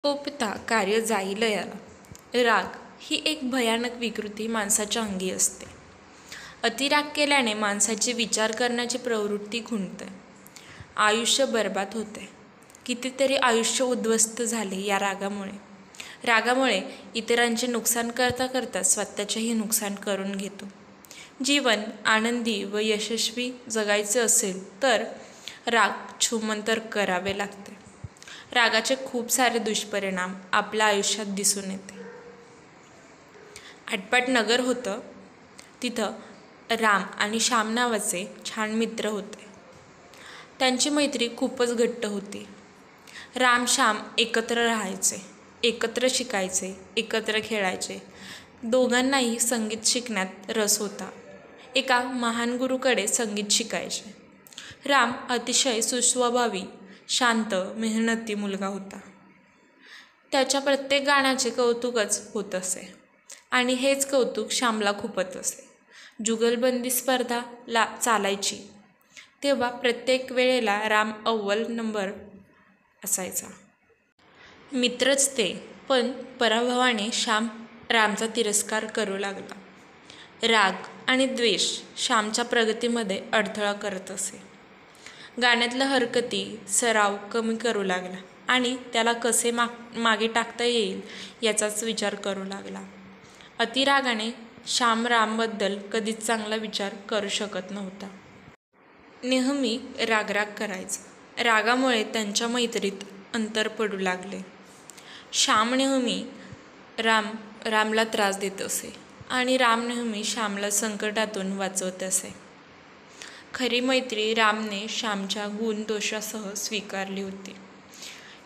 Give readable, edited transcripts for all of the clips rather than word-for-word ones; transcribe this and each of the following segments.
कोपता कार्य जाईल याला. राग ही एक भयानक विकृती माणसाच्या अंगी असते. अतिराग केल्याने माणसाची विचार करण्याची प्रवृत्ती खुंटते. आयुष्य बर्बाद होते. कितीतरी आयुष्य उद्ध्वस्त झाले या रागामुळे. रागामुळे इतरांचे नुकसान करता करता स्वतःचेही नुकसान करून घेतो. जीवन आनंदी व यशस्वी जगायचे असेल तर राग छूमंतर करावे लागते. रागाचे खूप सारे दुष्परिणाम आपल्या आयुष्यात दिसून येते. आटपाट नगर होतं. तिथं राम आणि श्याम नावाचे छान मित्र होते. त्यांची मैत्री खूपच घट्ट होती. राम श्याम एकत्र राहायचे, एकत्र शिकायचे, एकत्र खेळायचे. दोघांनाही संगीत शिकण्यात रस होता. एका महान गुरुकडे संगीत शिकायचे. राम अतिशय सुस्वभावी, शांत, मेहनती मुलगा होता. त्याच्या प्रत्येक गाण्याचे कौतुकच होत असे आणि हेच कौतुक श्यामला खूपच असे. जुगलबंदी स्पर्धा चालायची तेव्हा प्रत्येक वेळेला राम अव्वल नंबर असायचा. मित्रच ते, पण पराभवाने श्याम रामचा तिरस्कार करू लागला. राग आणि द्वेष श्यामच्या प्रगतीमध्ये अडथळा करत असे. गाण्यातल्या हरकती सराव कमी करू लागला आणि त्याला कसे मागे टाकता येईल याचाच विचार करू लागला. अतिरागाने श्याम रामबद्दल कधीच चांगला विचार करू शकत नव्हता. नेहमी रागराग करायचा. रागामुळे त्यांच्या मैत्रीत अंतर पडू लागले. श्याम नेहमी रामला त्रास देत असे आणि राम नेहमी श्यामला संकटातून वाचवत असे. खरी मैत्री रामने श्यामच्या गुणदोषासह स्वीकारली होती.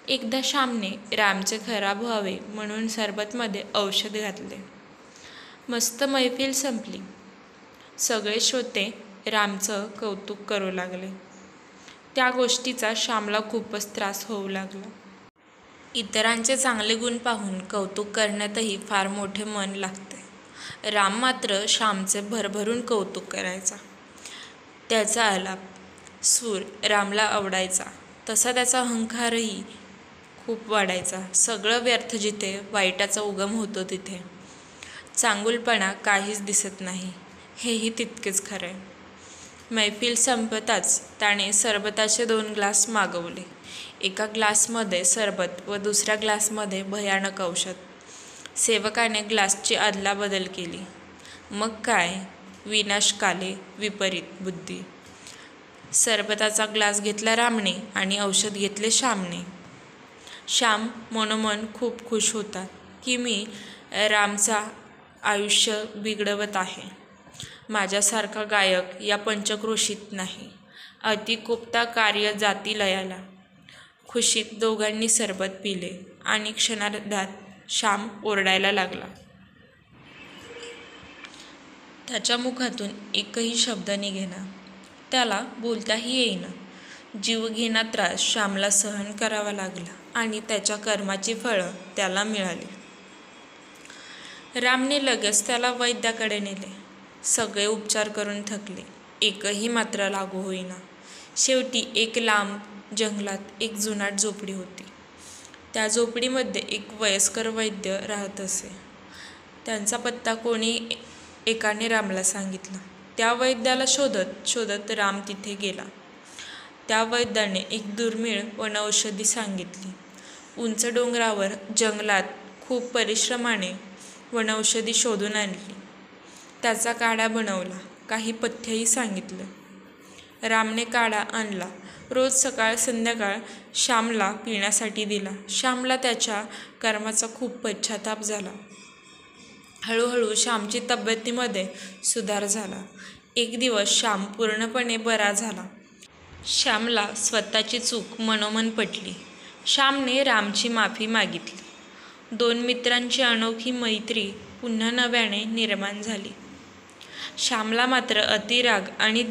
एकदा श्यामने रामचे खराब व्हावे म्हणून सरबतमध्ये औषध घातले. मस्त मैफिल संपली. सगळे श्रोते रामचं कौतुक करू लागले. त्या गोष्टीचा श्यामला खूपच त्रास होऊ लागला. इतरांचे चांगले गुण पाहून कौतुक करण्यातही फार मोठे मन लागते. राम मात्र श्यामचे भरभरून कौतुक करायचा. त्याचा आलाप, सूर रामला आवडायचा. तसा त्याचा अहंकारही खूप वाढायचा. सगळं व्यर्थ जिथे वाईटाचा उगम होतो तिथे चांगुलपणा काहीच दिसत नाही, हेही तितकेच खरे. मैफिल संपताच त्याने सरबताचे 2 ग्लास मागवले. एका ग्लासमध्ये सरबत व दुसऱ्या ग्लासमध्ये भयानक औषध. सेवकाने ग्लासची अदलाबदल केली. मग काय, विनाशकाले विपरीत बुद्धी. सरबताचा ग्लास घेतला रामने आणि औषध घेतले श्यामने. श्याम मनोमन खूप खुश होता की मी रामचा आयुष्य बिघडवत आहे. माझ्यासारखा गायक या पंचक्रोशीत नाही. अति कोपता कार्य जाती लयाला. खुशीत दोघांनी सरबत पिले आणि क्षणार्धात श्याम ओरडायला लागला. त्याच्या मुखातून एकही शब्द निघेना. त्याला बोलताही येईना. जीवघेणा त्रास श्यामला सहन करावा लागला आणि त्याच्या कर्माची फळं त्याला मिळाली. रामने लगेच त्याला वैद्याकडे नेले. सगळे उपचार करून थकले. एकही मात्र लागू होईना. शेवटी एक लांब जंगलात एक जुनाट झोपडी होती. त्या झोपडीमध्ये एक वयस्कर वैद्य राहत असे. त्यांचा पत्ता कोणी एकाने रामला सांगितला. त्या वैद्याला शोधत शोधत राम तिथे गेला. त्या वैद्याने एक दुर्मिळ वनौषधी सांगितली. उंच डोंगरावर जंगलात खूप परिश्रमाने वनौषधी शोधून आणली. त्याचा काढा बनवला. काही पथ्यही सांगितलं. रामने काढा आणला. रोज सकाळ संध्याकाळ श्यामला पिण्यासाठी दिला. श्यामला त्याच्या कर्माचा खूप पश्चाताप झाला. हळूहळू श्यामची तब्येतीमध्ये सुधार झाला. एक दिवस श्याम पूर्णपणे बरा झाला. श्यामला स्वतःची चूक मनोमन पटली. श्यामने रामची माफी मागितली. 2 मित्रांची अनोखी मैत्री पुन्हा नव्याने निर्माण झाली. श्यामला मात्र अतिराग आणि